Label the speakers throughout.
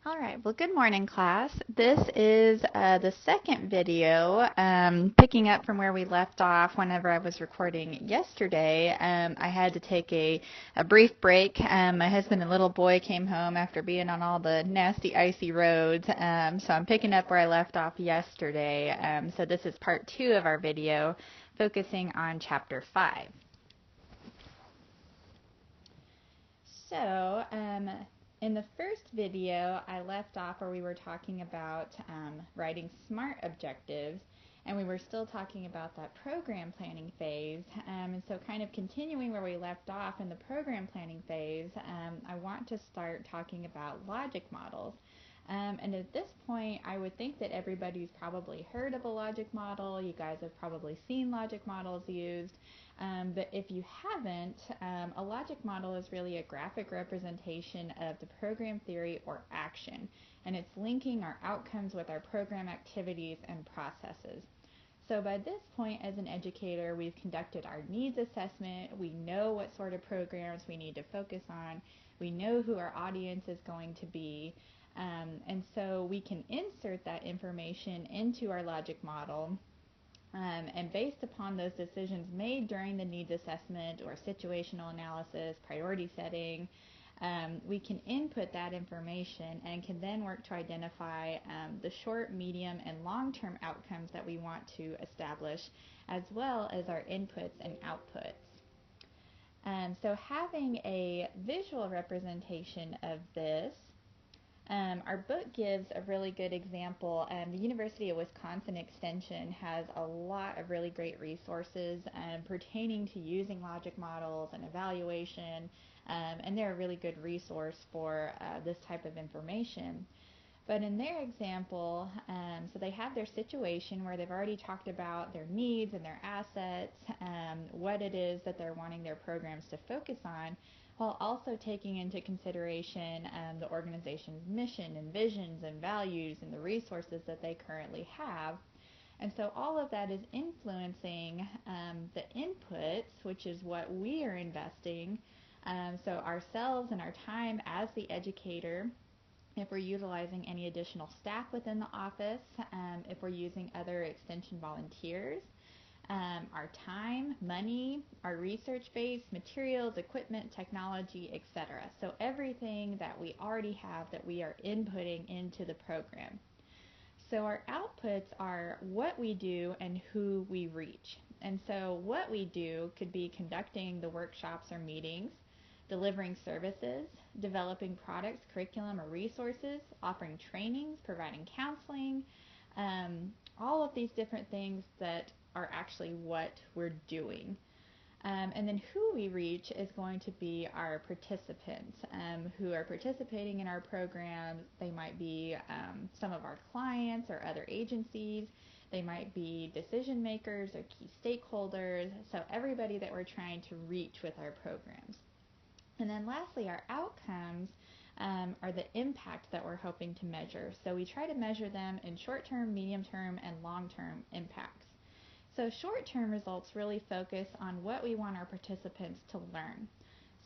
Speaker 1: All right, well, good morning, class. This is the second video, picking up from where we left off whenever I was recording yesterday. I had to take a brief break. My husband and little boy came home after being on all the nasty, icy roads, so I'm picking up where I left off yesterday. So this is part 2 of our video, focusing on Chapter 5. So, in the first video, I left off where we were talking about writing SMART objectives, and we were still talking about that program planning phase. And so kind of continuing where we left off in the program planning phase, I want to start talking about logic models. And at this point, I would think that everybody's probably heard of a logic model. You guys have probably seen logic models used. But if you haven't, a logic model is really a graphic representation of the program theory or action, and it's linking our outcomes with our program activities and processes. So by this point, as an educator, we've conducted our needs assessment. We know what sort of programs we need to focus on. We know who our audience is going to be. And so we can insert that information into our logic model. And based upon those decisions made during the needs assessment or situational analysis, priority setting, we can input that information and can then work to identify the short, medium, and long-term outcomes that we want to establish, as well as our inputs and outputs. So having a visual representation of this, our book gives a really good example. The University of Wisconsin Extension has a lot of really great resources pertaining to using logic models and evaluation, and they're a really good resource for this type of information. But in their example, so they have their situation where they've already talked about their needs and their assets, what it is that they're wanting their programs to focus on, while also taking into consideration the organization's mission and visions and values and the resources that they currently have. And so all of that is influencing the inputs, which is what we are investing, so ourselves and our time as the educator, if we're utilizing any additional staff within the office, if we're using other extension volunteers, our time, money, our research base, materials, equipment, technology, etc. So everything that we already have that we are inputting into the program. So our outputs are what we do and who we reach. And so what we do could be conducting the workshops or meetings, delivering services, developing products, curriculum, or resources, offering trainings, providing counseling, all of these different things that are actually what we're doing. And then who we reach is going to be our participants who are participating in our programs. They might be some of our clients or other agencies. They might be decision makers or key stakeholders. So everybody that we're trying to reach with our programs. And then lastly, our outcomes are the impact that we're hoping to measure. So we try to measure them in short-term, medium-term, and long-term impacts. So short-term results really focus on what we want our participants to learn.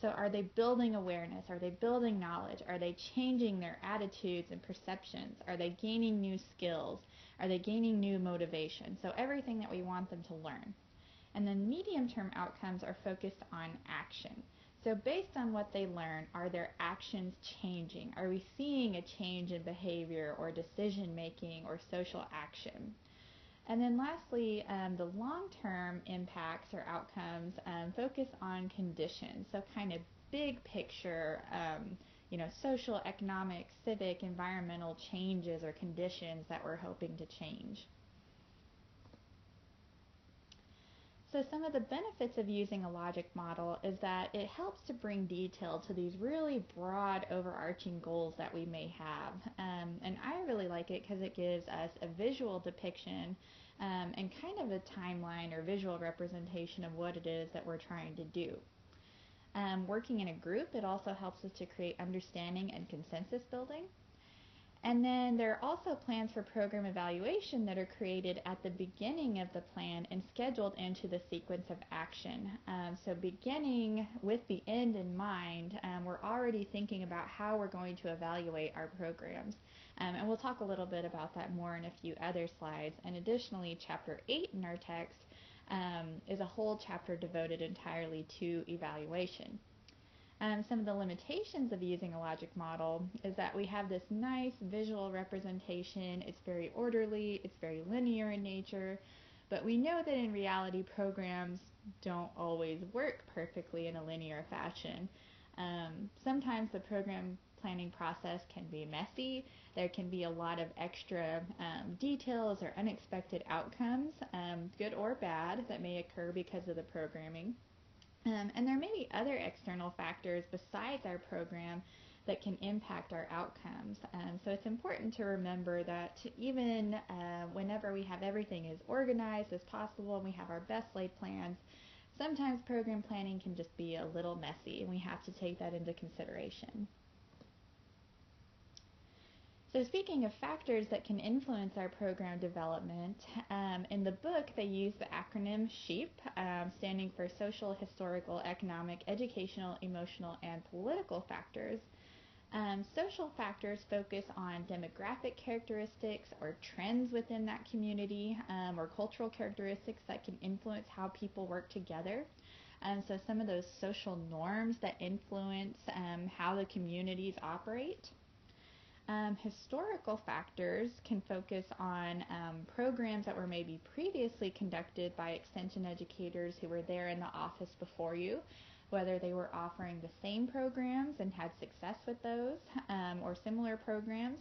Speaker 1: So are they building awareness? Are they building knowledge? Are they changing their attitudes and perceptions? Are they gaining new skills? Are they gaining new motivation? So everything that we want them to learn. And then medium-term outcomes are focused on action. So based on what they learn, are their actions changing? Are we seeing a change in behavior or decision making or social action? And then lastly, the long-term impacts or outcomes focus on conditions. So kind of big picture, social, economic, civic, environmental changes or conditions that we're hoping to change. So some of the benefits of using a logic model is that it helps to bring detail to these really broad overarching goals that we may have. And I really like it because it gives us a visual depiction and kind of a timeline or visual representation of what it is that we're trying to do. Working in a group, it also helps us to create understanding and consensus building. And then there are also plans for program evaluation that are created at the beginning of the plan and scheduled into the sequence of action. So beginning with the end in mind, we're already thinking about how we're going to evaluate our programs. And we'll talk a little bit about that more in a few other slides. And additionally, Chapter 8 in our text is a whole chapter devoted entirely to evaluation. Some of the limitations of using a logic model is that we have this nice visual representation. It's very orderly, it's very linear in nature, but we know that in reality programs don't always work perfectly in a linear fashion. Sometimes the program planning process can be messy. There can be a lot of extra details or unexpected outcomes, good or bad, that may occur because of the programming. And there may be other external factors besides our program that can impact our outcomes. So it's important to remember that even whenever we have everything as organized as possible and we have our best laid plans, sometimes program planning can just be a little messy, and we have to take that into consideration. So speaking of factors that can influence our program development, in the book they use the acronym SHEEP, standing for Social, Historical, Economic, Educational, Emotional, and Political Factors. Social factors focus on demographic characteristics or trends within that community, or cultural characteristics that can influence how people work together. So some of those social norms that influence how the communities operate. Historical factors can focus on programs that were maybe previously conducted by extension educators who were there in the office before you, whether they were offering the same programs and had success with those, or similar programs,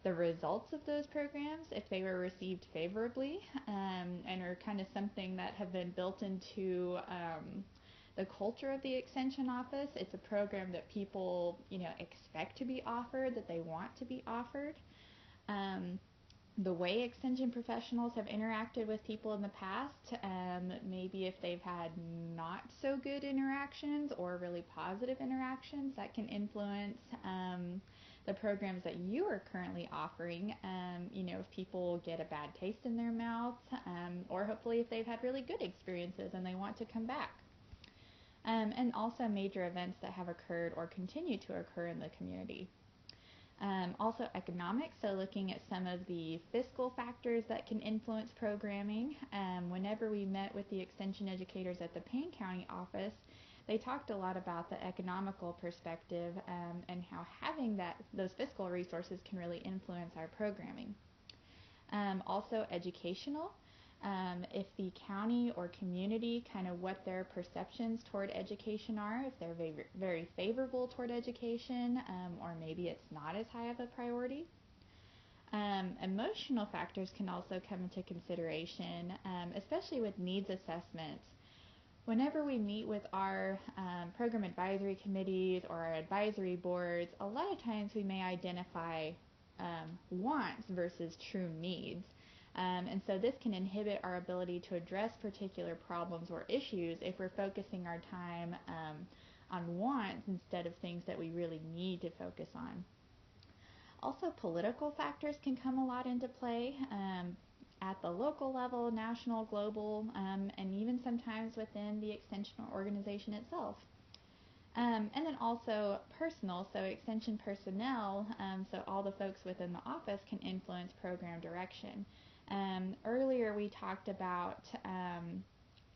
Speaker 1: the results of those programs, if they were received favorably, and are kind of something that have been built into the culture of the extension office. It's a program that people, expect to be offered, that they want to be offered. The way extension professionals have interacted with people in the past, maybe if they've had not so good interactions or really positive interactions, that can influence the programs that you are currently offering. If people get a bad taste in their mouth, or hopefully if they've had really good experiences and they want to come back. And also major events that have occurred or continue to occur in the community. Also economics, so looking at some of the fiscal factors that can influence programming. Whenever we met with the extension educators at the Payne County office, they talked a lot about the economical perspective and how having those fiscal resources can really influence our programming. Also educational. If the county or community, kind of what their perceptions toward education are, if they're very, very favorable toward education, or maybe it's not as high of a priority. Emotional factors can also come into consideration, especially with needs assessments. Whenever we meet with our program advisory committees or our advisory boards, a lot of times we may identify wants versus true needs. And so this can inhibit our ability to address particular problems or issues if we're focusing our time on wants instead of things that we really need to focus on. Also, political factors can come a lot into play at the local level, national, global, and even sometimes within the extension organization itself. And then also personal, so extension personnel, so all the folks within the office can influence program direction. Earlier we talked about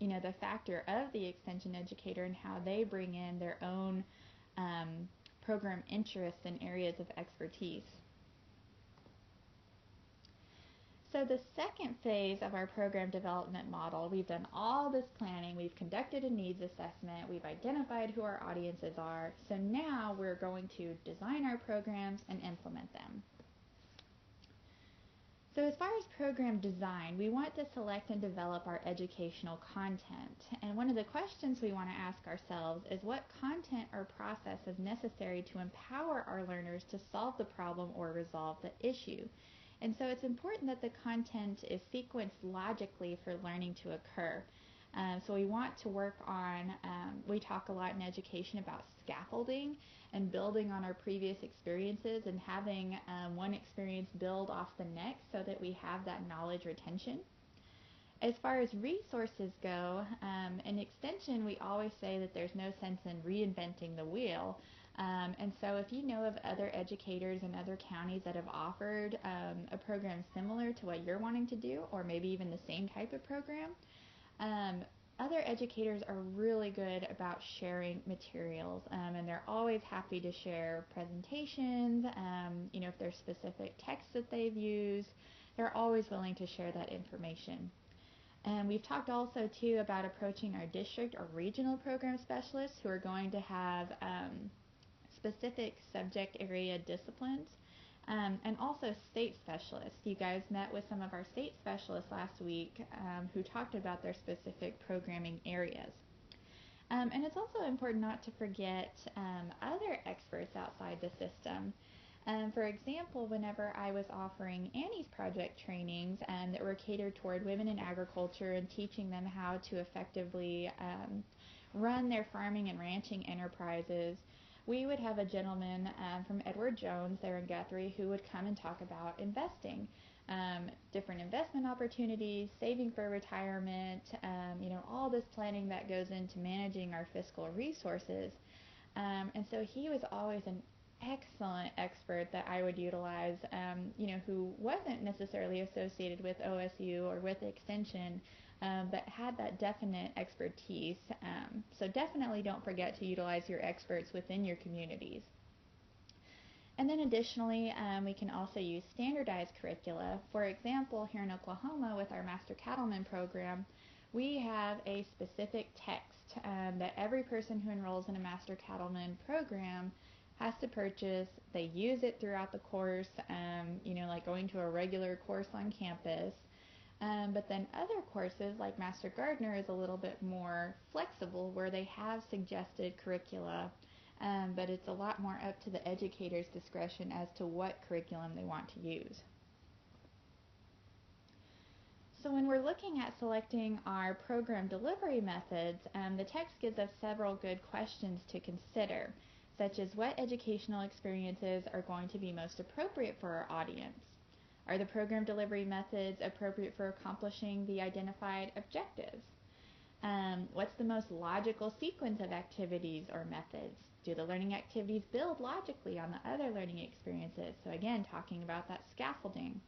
Speaker 1: the factor of the extension educator and how they bring in their own program interests and areas of expertise. So the second phase of our program development model, we've done all this planning, we've conducted a needs assessment, we've identified who our audiences are, so now we're going to design our programs and implement them. So as far as program design, we want to select and develop our educational content. And one of the questions we want to ask ourselves is what content or process is necessary to empower our learners to solve the problem or resolve the issue. And so it's important that the content is sequenced logically for learning to occur. So we want to work on, we talk a lot in education about scaffolding and building on our previous experiences and having one experience build off the next so that we have that knowledge retention. As far as resources go, in extension, we always say that there's no sense in reinventing the wheel. And so if you know of other educators in other counties that have offered a program similar to what you're wanting to do, or maybe even the same type of program, other educators are really good about sharing materials, and they're always happy to share presentations. If there's specific texts that they've used, they're always willing to share that information. And we've talked also too about approaching our district or regional program specialists who are going to have specific subject area disciplines, and also state specialists. You guys met with some of our state specialists last week who talked about their specific programming areas. And it's also important not to forget other experts outside the system. For example, whenever I was offering Annie's project trainings that were catered toward women in agriculture and teaching them how to effectively run their farming and ranching enterprises, we would have a gentleman from Edward Jones there in Guthrie who would come and talk about investing, different investment opportunities, saving for retirement, all this planning that goes into managing our fiscal resources. And so he was always an excellent expert that I would utilize, who wasn't necessarily associated with OSU or with Extension, but had that definite expertise. So definitely don't forget to utilize your experts within your communities. And then additionally, we can also use standardized curricula. For example, here in Oklahoma with our Master Cattleman program, we have a specific text that every person who enrolls in a Master Cattleman program has to purchase. They use it throughout the course, like going to a regular course on campus. But then other courses like Master Gardener is a little bit more flexible where they have suggested curricula, but it's a lot more up to the educator's discretion as to what curriculum they want to use. So when we're looking at selecting our program delivery methods, the text gives us several good questions to consider, such as what educational experiences are going to be most appropriate for our audience? Are the program delivery methods appropriate for accomplishing the identified objectives? What's the most logical sequence of activities or methods? Do the learning activities build logically on the other learning experiences? So again, talking about that scaffolding.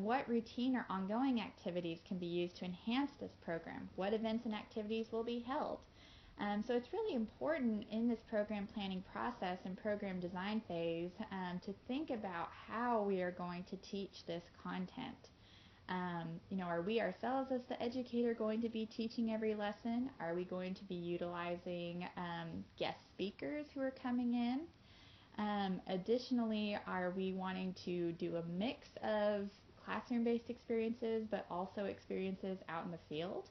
Speaker 1: What routine or ongoing activities can be used to enhance this program? What events and activities will be held? So it's really important in this program planning process and program design phase to think about how we are going to teach this content. Are we ourselves as the educator going to be teaching every lesson? Are we going to be utilizing guest speakers who are coming in? Additionally, are we wanting to do a mix of classroom-based experiences but also experiences out in the field?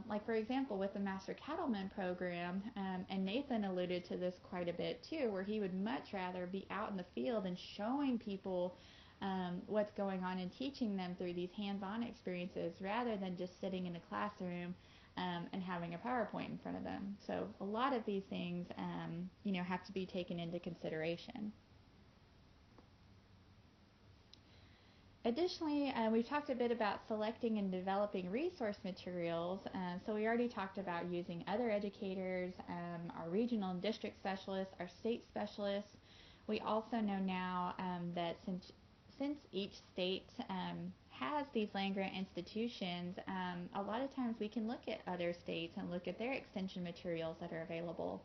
Speaker 1: Like for example with the Master Cattleman program, and Nathan alluded to this quite a bit too, where he would much rather be out in the field and showing people what's going on and teaching them through these hands-on experiences rather than just sitting in a classroom and having a PowerPoint in front of them. So a lot of these things have to be taken into consideration. Additionally, we've talked a bit about selecting and developing resource materials. So we already talked about using other educators, our regional and district specialists, our state specialists. We also know now that since each state has these land-grant institutions, a lot of times we can look at other states and look at their extension materials that are available.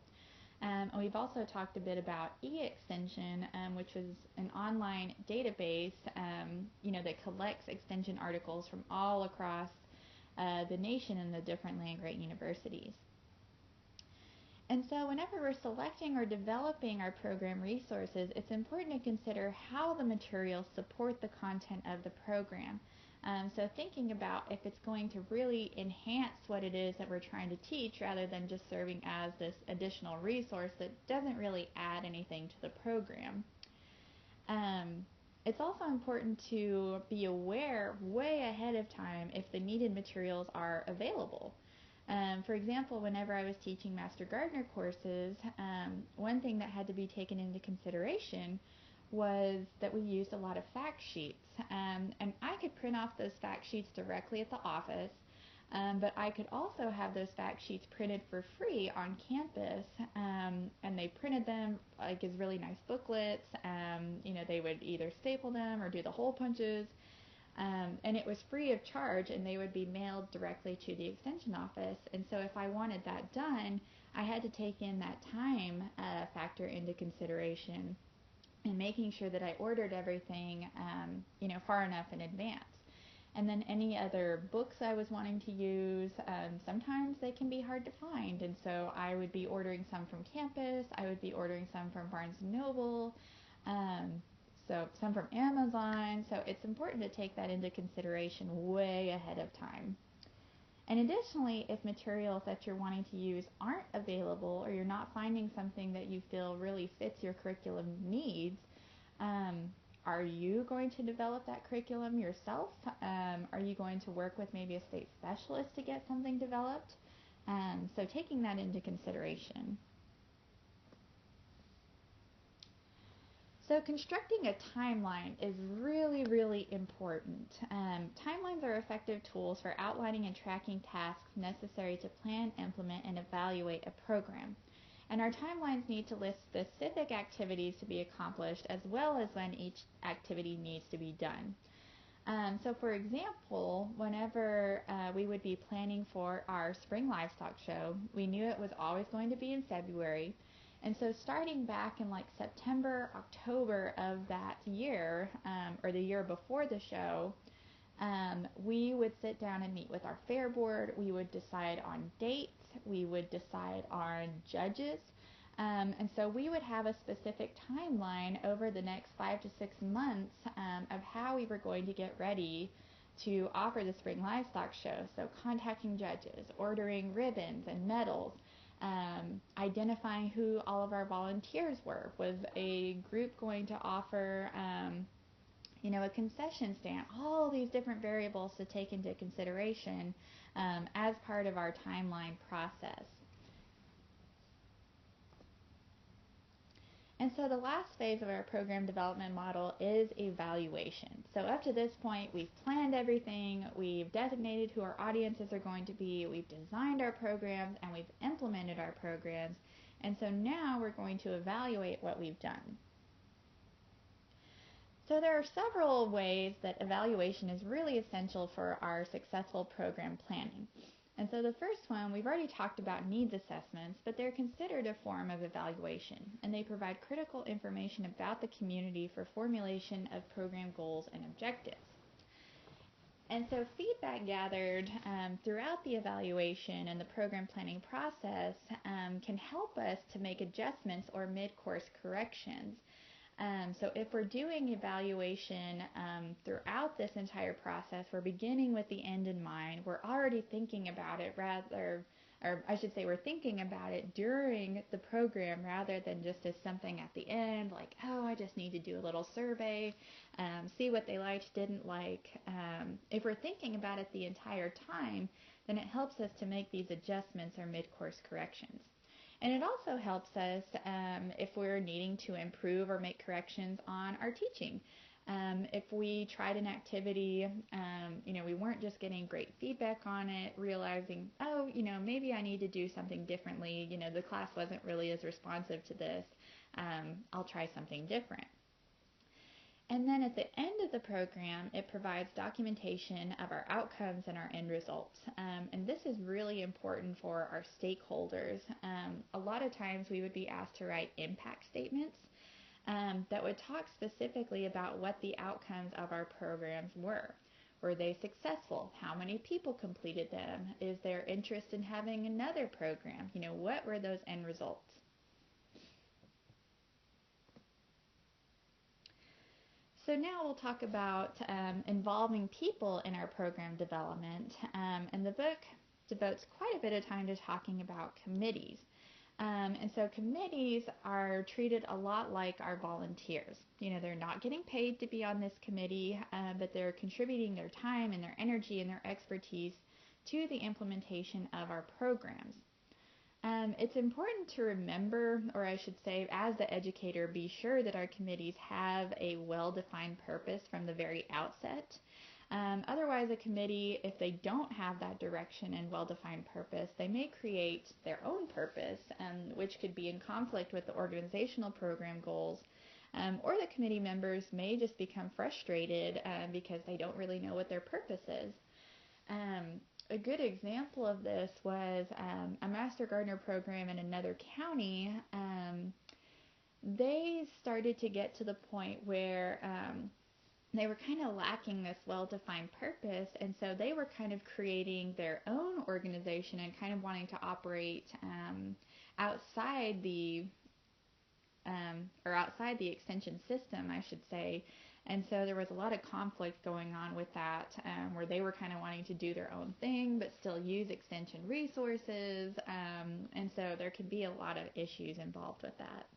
Speaker 1: We've also talked a bit about e-extension, which is an online database that collects extension articles from all across the nation and the different land-grant universities. And so whenever we're selecting or developing our program resources, it's important to consider how the materials support the content of the program. So thinking about if it's going to really enhance what it is that we're trying to teach rather than just serving as this additional resource that doesn't really add anything to the program. It's also important to be aware way ahead of time if the needed materials are available. For example, whenever I was teaching Master Gardener courses, one thing that had to be taken into consideration was that we used a lot of fact sheets. And I could print off those fact sheets directly at the office, but I could also have those fact sheets printed for free on campus, and they printed them like as really nice booklets. They would either staple them or do the hole punches. And it was free of charge, and they would be mailed directly to the extension office. And so if I wanted that done, I had to take in that time factor into consideration and making sure that I ordered everything, far enough in advance. And then any other books I was wanting to use, sometimes they can be hard to find. And so I would be ordering some from campus, I would be ordering some from Barnes & Noble, so some from Amazon. So it's important to take that into consideration way ahead of time. And additionally, if materials that you're wanting to use aren't available, or you're not finding something that you feel really fits your curriculum needs, are you going to develop that curriculum yourself? Are you going to work with maybe a state specialist to get something developed? So taking that into consideration. So constructing a timeline is really, really important. Timelines are effective tools for outlining and tracking tasks necessary to plan, implement, and evaluate a program. And our timelines need to list specific activities to be accomplished, as well as when each activity needs to be done. So for example, whenever we would be planning for our spring livestock show, we knew it was always going to be in February. And so starting back in like September, October of that year, or the year before the show, we would sit down and meet with our fair board. We would decide on dates. We would decide on judges. And so we would have a specific timeline over the next 5 to 6 months of how we were going to get ready to offer the spring livestock show. So contacting judges, ordering ribbons and medals, identifying who all of our volunteers were. Was a group going to offer a concession stand? All these different variables to take into consideration as part of our timeline process. And so the last phase of our program development model is evaluation. So up to this point, we've planned everything, we've designated who our audiences are going to be, we've designed our programs, and we've implemented our programs. And so now we're going to evaluate what we've done. So there are several ways that evaluation is really essential for our successful program planning. And so the first one, we've already talked about needs assessments, but they're considered a form of evaluation, and they provide critical information about the community for formulation of program goals and objectives. And so feedback gathered throughout the evaluation and the program planning process can help us to make adjustments or mid-course corrections. So if we're doing evaluation throughout this entire process, we're beginning with the end in mind. We're already thinking about it we're thinking about it during the program rather than just as something at the end, like, oh, I just need to do a little survey, see what they liked, didn't like. If we're thinking about it the entire time, then it helps us to make these adjustments or mid-course corrections. And it also helps us if we're needing to improve or make corrections on our teaching. If we tried an activity, we weren't just getting great feedback on it, realizing, oh, maybe I need to do something differently. The class wasn't really as responsive to this. I'll try something different. And then at the end of the program, it provides documentation of our outcomes and our end results. And this is really important for our stakeholders. A lot of times we would be asked to write impact statements that would talk specifically about what the outcomes of our programs were. Were they successful? How many people completed them? Is there interest in having another program? What were those end results? So now we'll talk about involving people in our program development, and the book devotes quite a bit of time to talking about committees. And so committees are treated a lot like our volunteers. They're not getting paid to be on this committee, but they're contributing their time and their energy and their expertise to the implementation of our programs. It's important to remember, or I should say, as the educator, be sure that our committees have a well-defined purpose from the very outset. Otherwise, a committee, if they don't have that direction and well-defined purpose, they may create their own purpose, which could be in conflict with the organizational program goals, or the committee members may just become frustrated because they don't really know what their purpose is. A good example of this was a Master Gardener program in another county. They started to get to the point where they were kind of lacking this well-defined purpose, and so they were kind of creating their own organization and kind of wanting to operate outside the extension system, I should say. And so there was a lot of conflict going on with that, where they were kind of wanting to do their own thing but still use extension resources, and so there can be a lot of issues involved with that.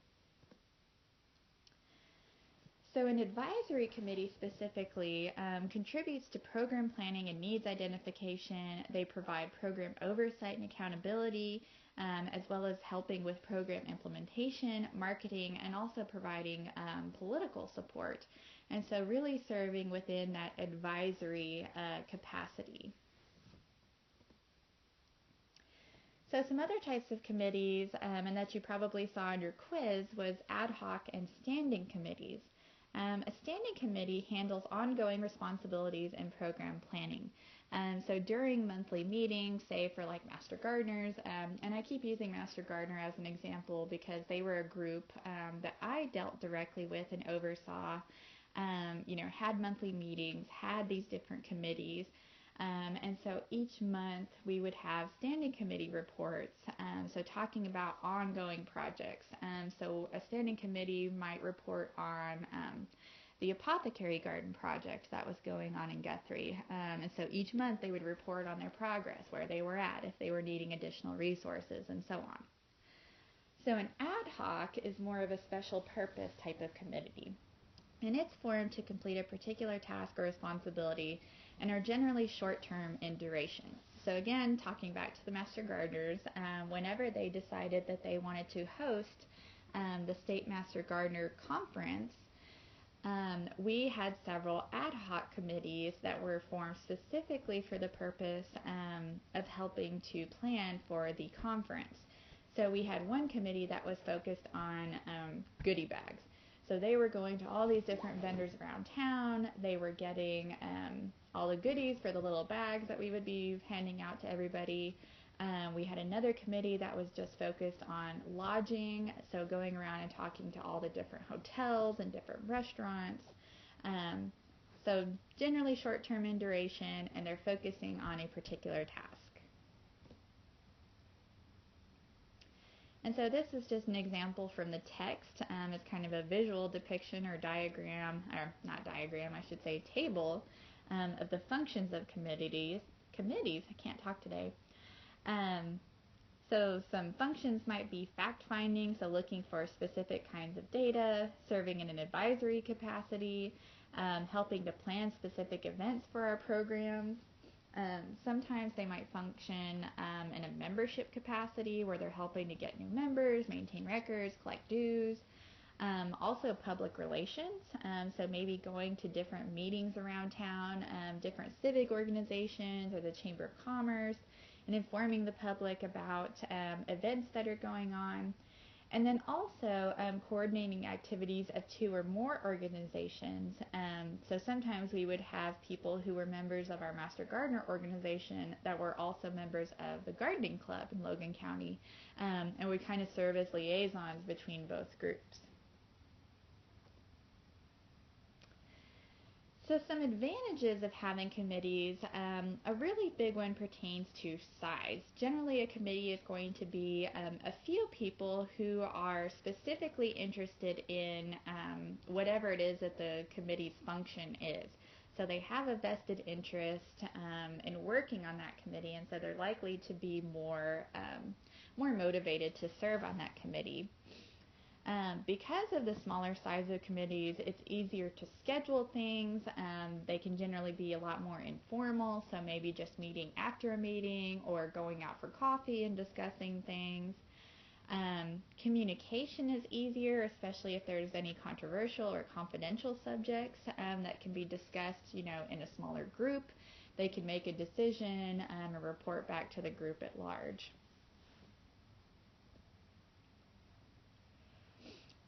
Speaker 1: So an advisory committee specifically contributes to program planning and needs identification. They provide program oversight and accountability, as well as helping with program implementation, marketing, and also providing political support. And so really serving within that advisory capacity. So some other types of committees, and that you probably saw in your quiz, was ad hoc and standing committees. A standing committee handles ongoing responsibilities in program planning. So during monthly meetings, say for like Master Gardeners, and I keep using Master Gardener as an example because they were a group that I dealt directly with and oversaw, had monthly meetings, had these different committees. And so each month we would have standing committee reports, so talking about ongoing projects. So a standing committee might report on the apothecary garden project that was going on in Guthrie. And so each month they would report on their progress, where they were at, if they were needing additional resources, and so on. So an ad hoc is more of a special purpose type of committee. And it's formed to complete a particular task or responsibility and are generally short-term in duration. So again, talking back to the Master Gardeners, whenever they decided that they wanted to host the State Master Gardener Conference, we had several ad hoc committees that were formed specifically for the purpose of helping to plan for the conference. So we had one committee that was focused on goodie bags. So they were going to all these different vendors around town. They were getting all the goodies for the little bags that we would be handing out to everybody. We had another committee that was just focused on lodging, so going around and talking to all the different hotels and different restaurants. So generally short-term in duration, and they're focusing on a particular task. And so this is just an example from the text. It's kind of a visual depiction or diagram, or not diagram, I should say table, of the functions of committees, I can't talk today. So some functions might be fact-finding, so looking for specific kinds of data, serving in an advisory capacity, helping to plan specific events for our programs. Sometimes they might function in a membership capacity where they're helping to get new members, maintain records, collect dues. Also public relations, so maybe going to different meetings around town, different civic organizations or the Chamber of Commerce, and informing the public about events that are going on. And then also coordinating activities of 2 or more organizations. So sometimes we would have people who were members of our Master Gardener organization that were also members of the gardening club in Logan County, and we kind of serve as liaisons between both groups. So some advantages of having committees, a really big one pertains to size. Generally, a committee is going to be a few people who are specifically interested in whatever it is that the committee's function is. So they have a vested interest in working on that committee, and so they're likely to be more motivated to serve on that committee. Because of the smaller size of committees, it's easier to schedule things. They can generally be a lot more informal, so maybe just meeting after a meeting or going out for coffee and discussing things. Communication is easier, especially if there's any controversial or confidential subjects that can be discussed, in a smaller group. They can make a decision and report back to the group at large.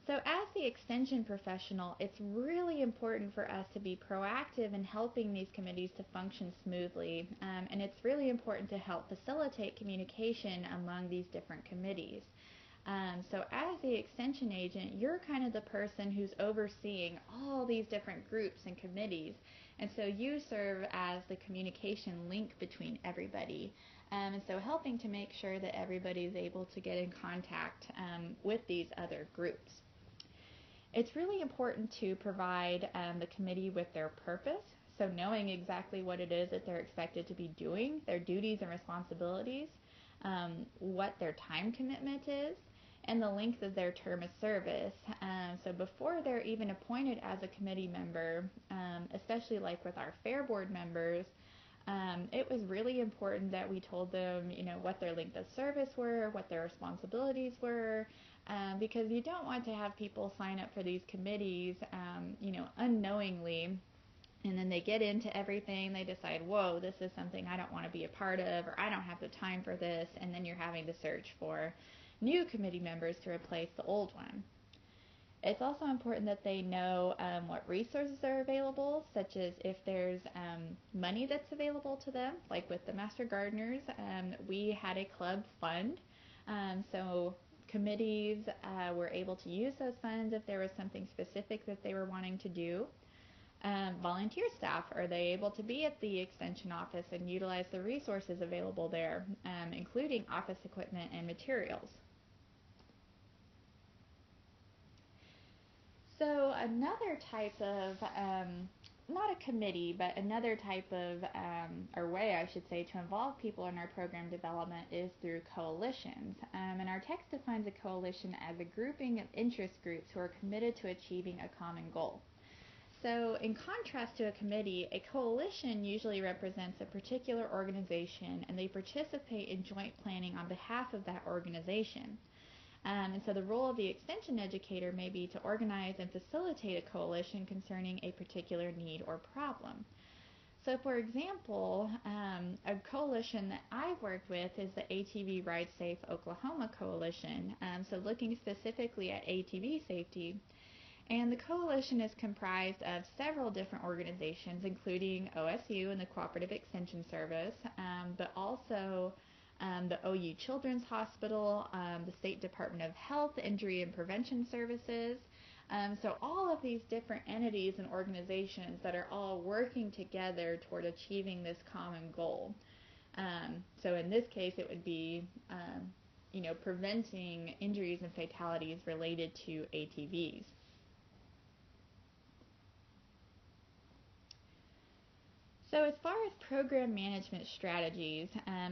Speaker 1: So as the extension professional, it's really important for us to be proactive in helping these committees to function smoothly, and it's really important to help facilitate communication among these different committees. So as the extension agent, you're kind of the person who's overseeing all these different groups and committees, and so you serve as the communication link between everybody. And so helping to make sure that everybody is able to get in contact with these other groups. It's really important to provide the committee with their purpose, so knowing exactly what it is that they're expected to be doing, their duties and responsibilities, what their time commitment is, and the length of their term of service. So before they're even appointed as a committee member, especially like with our Fair Board members, it was really important that we told them, what their length of service were, what their responsibilities were, because you don't want to have people sign up for these committees, unknowingly, and then they get into everything, they decide, whoa, this is something I don't want to be a part of, or I don't have the time for this, and then you're having to search for new committee members to replace the old one. It's also important that they know what resources are available, such as if there's money that's available to them, like with the Master Gardeners, we had a club fund, so committees were able to use those funds if there was something specific that they were wanting to do. Volunteer staff, are they able to be at the extension office and utilize the resources available there, including office equipment and materials? So another type of, not a committee, but another type of, or way I should say, to involve people in our program development is through coalitions. And our text defines a coalition as a grouping of interest groups who are committed to achieving a common goal. So in contrast to a committee, a coalition usually represents a particular organization, and they participate in joint planning on behalf of that organization. And so the role of the extension educator may be to organize and facilitate a coalition concerning a particular need or problem. So for example, a coalition that I've worked with is the ATV Ride Safe Oklahoma Coalition, so looking specifically at ATV safety. And the coalition is comprised of several different organizations, including OSU and the Cooperative Extension Service, but also the OU Children's Hospital, the State Department of Health, Injury and Prevention Services. So all of these different entities and organizations that are all working together toward achieving this common goal. So in this case, it would be, preventing injuries and fatalities related to ATVs. So as far as program management strategies,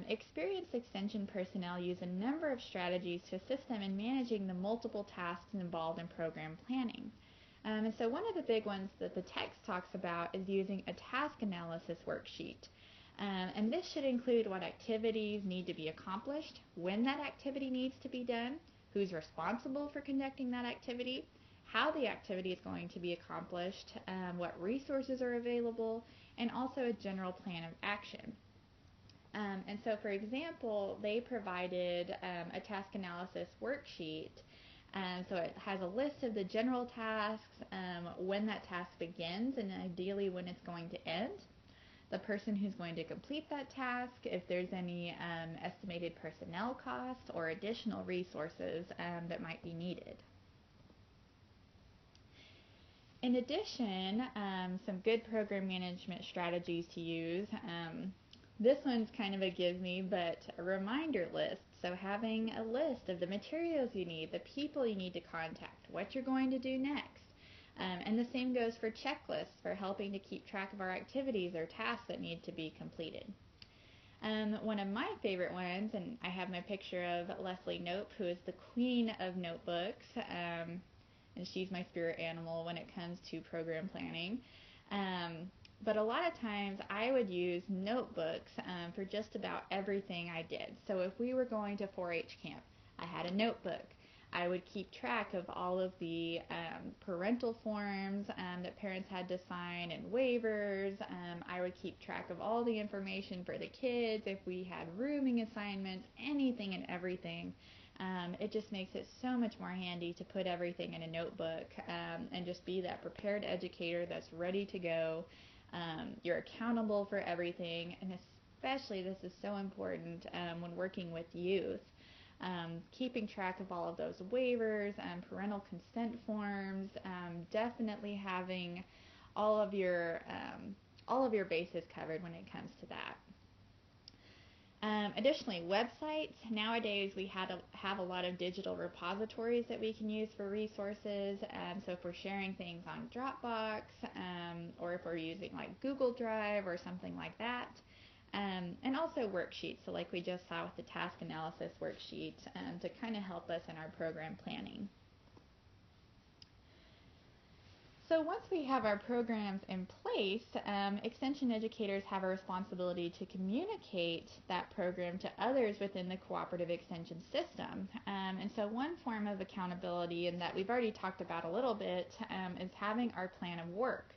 Speaker 1: experienced extension personnel use a number of strategies to assist them in managing the multiple tasks involved in program planning. And so one of the big ones that the text talks about is using a task analysis worksheet. And this should include what activities need to be accomplished, when that activity needs to be done, who's responsible for conducting that activity, how the activity is going to be accomplished, what resources are available, and also a general plan of action. And so, for example, they provided a task analysis worksheet. So it has a list of the general tasks, when that task begins, and ideally when it's going to end, the person who's going to complete that task, if there's any estimated personnel costs or additional resources that might be needed. In addition, some good program management strategies to use. This one's kind of a give me, but a reminder list. So having a list of the materials you need, the people you need to contact, what you're going to do next. And the same goes for checklists for helping to keep track of our activities or tasks that need to be completed. One of my favorite ones, and I have my picture of Leslie Knope, who is the queen of notebooks, and she's my spirit animal when it comes to program planning. But a lot of times I would use notebooks for just about everything I did. So if we were going to 4-H camp, I had a notebook. I would keep track of all of the parental forms that parents had to sign and waivers. I would keep track of all the information for the kids, if we had rooming assignments, anything and everything. It just makes it so much more handy to put everything in a notebook and just be that prepared educator that's ready to go. You're accountable for everything, and especially this is so important when working with youth. Keeping track of all of those waivers and parental consent forms, definitely having all of your bases covered when it comes to that. Additionally, websites. Nowadays we have a lot of digital repositories that we can use for resources. So if we're sharing things on Dropbox, or if we're using like Google Drive or something like that. And also worksheets, so like we just saw with the task analysis worksheet, to kind of help us in our program planning. So once we have our programs in place, extension educators have a responsibility to communicate that program to others within the cooperative extension system. And so one form of accountability, and that we've already talked about a little bit, is having our plan of work.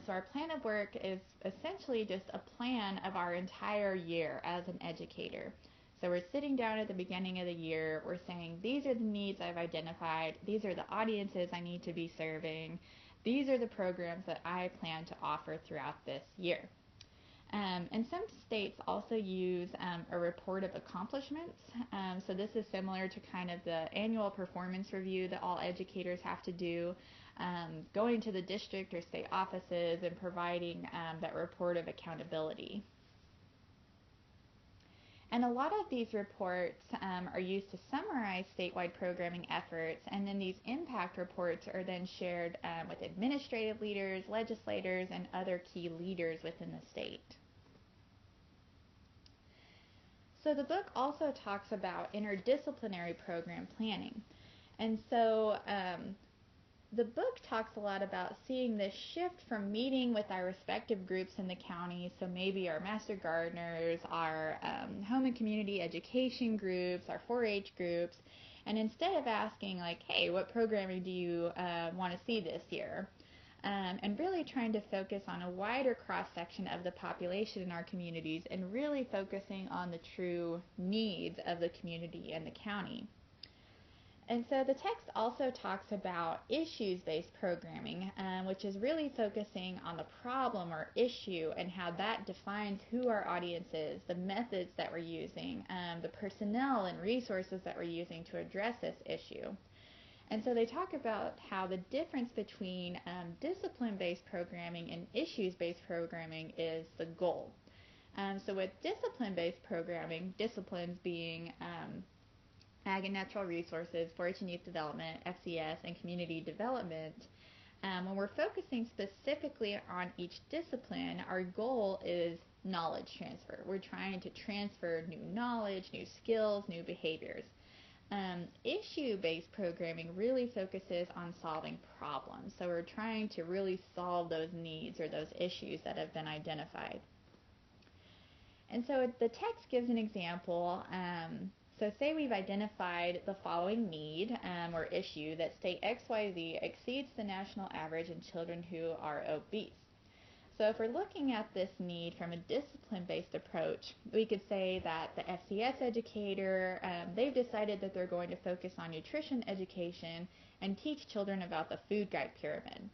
Speaker 1: So our plan of work is essentially just a plan of our entire year as an educator. So we're sitting down at the beginning of the year, we're saying, these are the needs I've identified, these are the audiences I need to be serving, these are the programs that I plan to offer throughout this year. And some states also use a report of accomplishments. So this is similar to kind of the annual performance review that all educators have to do, going to the district or state offices and providing that report of accountability. And a lot of these reports are used to summarize statewide programming efforts, and then these impact reports are then shared with administrative leaders, legislators, and other key leaders within the state. So the book also talks about interdisciplinary program planning. And so the book talks a lot about seeing this shift from meeting with our respective groups in the county, so maybe our master gardeners, our home and community education groups, our 4-H groups, and instead of asking like, hey, what programming do you want to see this year? And really trying to focus on a wider cross-section of the population in our communities and really focusing on the true needs of the community and the county. And so the text also talks about issues-based programming, which is really focusing on the problem or issue and how that defines who our audience is, the methods that we're using, the personnel and resources that we're using to address this issue. And so they talk about how the difference between discipline-based programming and issues-based programming is the goal. So with discipline-based programming, disciplines being Ag and Natural Resources, 4-H and Youth Development, FCS, and Community Development, when we're focusing specifically on each discipline, our goal is knowledge transfer. We're trying to transfer new knowledge, new skills, new behaviors. Issue-based programming really focuses on solving problems. So we're trying to really solve those needs or those issues that have been identified. And so the text gives an example. So say we've identified the following need or issue that state XYZ exceeds the national average in children who are obese. So if we're looking at this need from a discipline-based approach, we could say that the FCS educator, they've decided that they're going to focus on nutrition education and teach children about the food guide pyramid.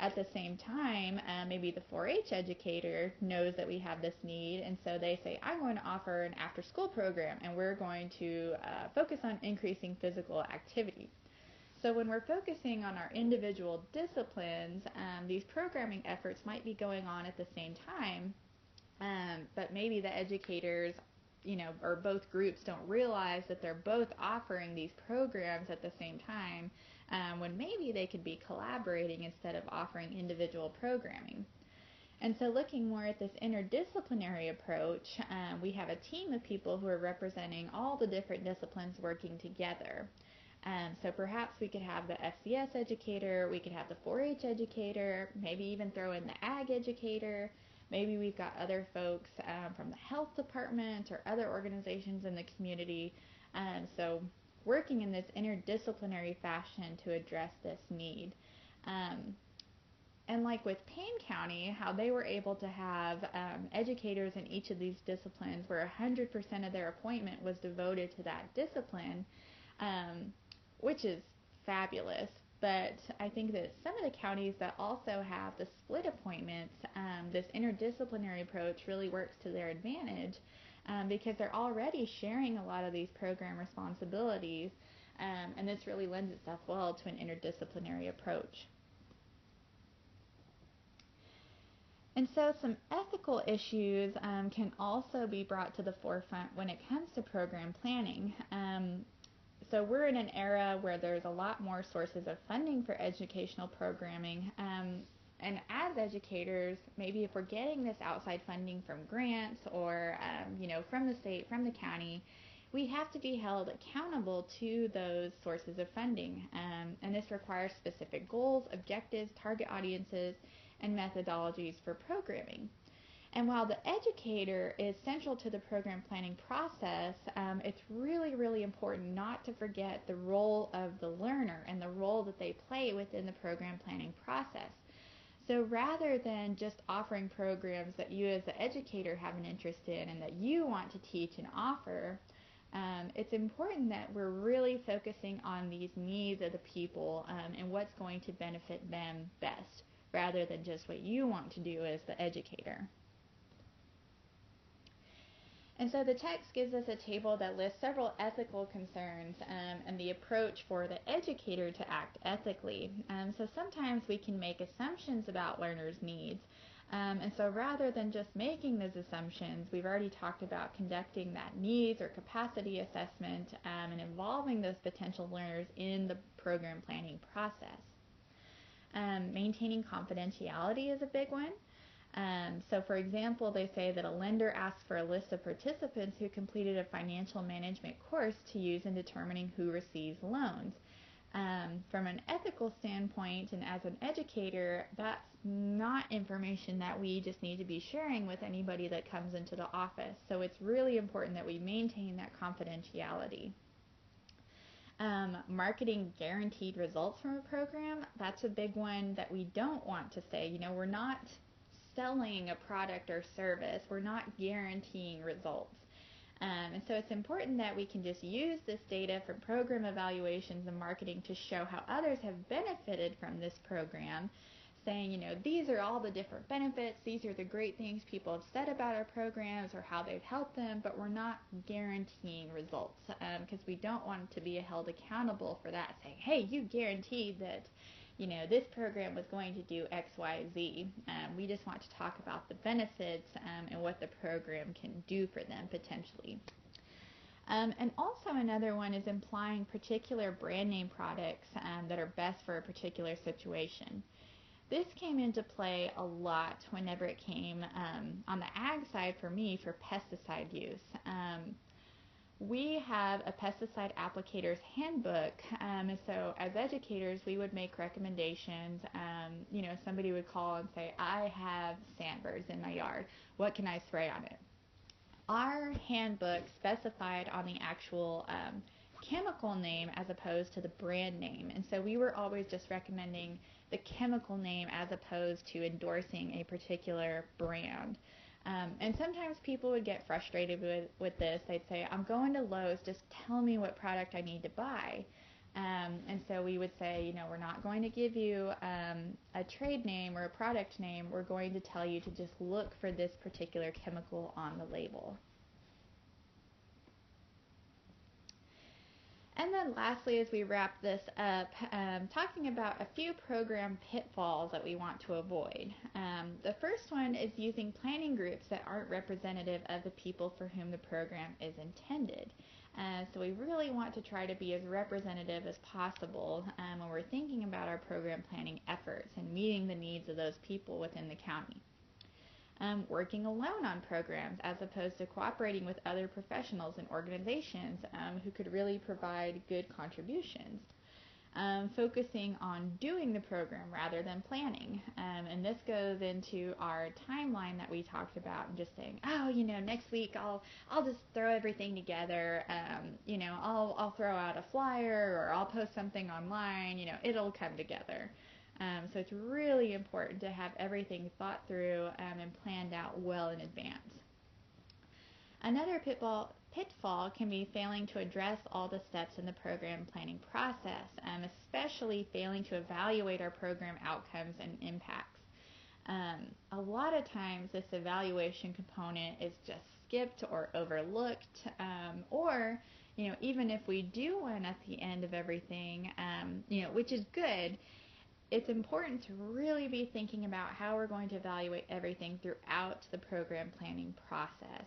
Speaker 1: At the same time, maybe the 4-H educator knows that we have this need, and so they say, I'm going to offer an after-school program, and we're going to focus on increasing physical activity. So when we're focusing on our individual disciplines, these programming efforts might be going on at the same time, but maybe the educators, or both groups don't realize that they're both offering these programs at the same time, when maybe they could be collaborating instead of offering individual programming. And so looking more at this interdisciplinary approach, we have a team of people who are representing all the different disciplines working together. So perhaps we could have the FCS educator, we could have the 4-H educator, maybe even throw in the ag educator. Maybe we've got other folks from the health department or other organizations in the community. So working in this interdisciplinary fashion to address this need. And like with Payne County, how they were able to have educators in each of these disciplines where 100% of their appointment was devoted to that discipline, which is fabulous. But I think that some of the counties that also have the split appointments, this interdisciplinary approach really works to their advantage because they're already sharing a lot of these program responsibilities, and this really lends itself well to an interdisciplinary approach. And so some ethical issues can also be brought to the forefront when it comes to program planning. So we're in an era where there's a lot more sources of funding for educational programming. And as educators, maybe if we're getting this outside funding from grants or, from the state, from the county, we have to be held accountable to those sources of funding. And this requires specific goals, objectives, target audiences, and methodologies for programming. And while the educator is central to the program planning process, it's really, really important not to forget the role of the learner and the role that they play within the program planning process. So rather than just offering programs that you as the educator have an interest in and that you want to teach and offer, it's important that we're really focusing on these needs of the people and what's going to benefit them best, rather than just what you want to do as the educator. And so the text gives us a table that lists several ethical concerns and the approach for the educator to act ethically. So sometimes we can make assumptions about learners' needs. And so rather than just making those assumptions, we've already talked about conducting that needs or capacity assessment and involving those potential learners in the program planning process. Maintaining confidentiality is a big one. So for example, they say that a lender asks for a list of participants who completed a financial management course to use in determining who receives loans. From an ethical standpoint and as an educator, that's not information that we just need to be sharing with anybody that comes into the office. So it's really important that we maintain that confidentiality. Marketing guaranteed results from a program, that's a big one that we don't want to say. We're not selling a product or service. We're not guaranteeing results. And so it's important that we can just use this data from program evaluations and marketing to show how others have benefited from this program, saying, these are all the different benefits, these are the great things people have said about our programs or how they've helped them, but we're not guaranteeing results because we don't want to be held accountable for that, saying, hey, you guaranteed that this program was going to do X, Y, Z. We just want to talk about the benefits and what the program can do for them potentially. And also another one is implying particular brand name products that are best for a particular situation. This came into play a lot whenever it came on the ag side for me for pesticide use. We have a pesticide applicator's handbook, and so as educators we would make recommendations. Somebody would call and say, I have sandbirds in my yard, what can I spray on it? Our handbook specified on the actual chemical name as opposed to the brand name, and so we were always just recommending the chemical name as opposed to endorsing a particular brand. And sometimes people would get frustrated with this. They'd say, I'm going to Lowe's, just tell me what product I need to buy. And so we would say, we're not going to give you a trade name or a product name. We're going to tell you to just look for this particular chemical on the label. And then lastly, as we wrap this up, talking about a few program pitfalls that we want to avoid. The first one is using planning groups that aren't representative of the people for whom the program is intended. So we really want to try to be as representative as possible when we're thinking about our program planning efforts and meeting the needs of those people within the county. Working alone on programs as opposed to cooperating with other professionals and organizations who could really provide good contributions. Focusing on doing the program rather than planning. And this goes into our timeline that we talked about, and just saying, oh, next week I'll just throw everything together. I'll throw out a flyer, or I'll post something online. It'll come together. So it's really important to have everything thought through and planned out well in advance. Another pitfall can be failing to address all the steps in the program planning process, especially failing to evaluate our program outcomes and impacts. A lot of times this evaluation component is just skipped or overlooked, or even if we do one at the end of everything, which is good, it's important to really be thinking about how we're going to evaluate everything throughout the program planning process.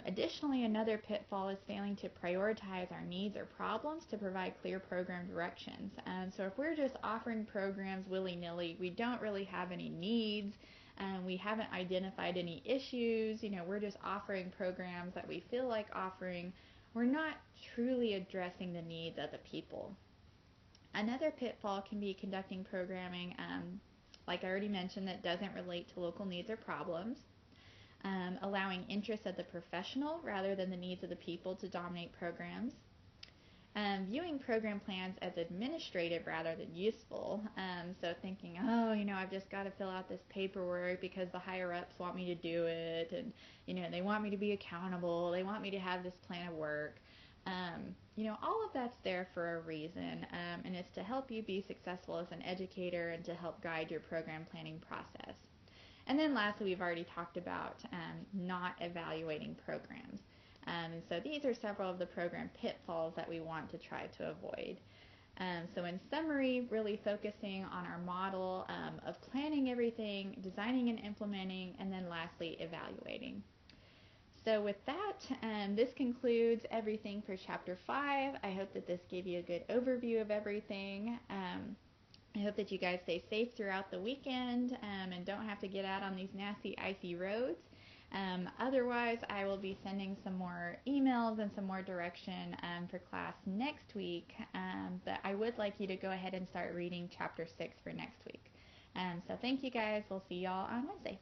Speaker 1: Additionally, another pitfall is failing to prioritize our needs or problems to provide clear program directions. So if we're just offering programs willy-nilly, we don't really have any needs, we haven't identified any issues, we're just offering programs that we feel like offering, we're not truly addressing the needs of the people. Another pitfall can be conducting programming, like I already mentioned, that doesn't relate to local needs or problems. Allowing interest of the professional rather than the needs of the people to dominate programs. Viewing program plans as administrative rather than useful. So thinking, I've just got to fill out this paperwork because the higher-ups want me to do it, and, they want me to be accountable, they want me to have this plan of work. All of that's there for a reason, and it's to help you be successful as an educator and to help guide your program planning process. And then lastly, we've already talked about not evaluating programs. And so these are several of the program pitfalls that we want to try to avoid. So in summary, really focusing on our model of planning everything, designing and implementing, and then lastly, evaluating. So with that, this concludes everything for Chapter 5. I hope that this gave you a good overview of everything. I hope that you guys stay safe throughout the weekend and don't have to get out on these nasty, icy roads. Otherwise, I will be sending some more emails and some more direction for class next week. But I would like you to go ahead and start reading Chapter 6 for next week. So thank you guys. We'll see y'all on Wednesday.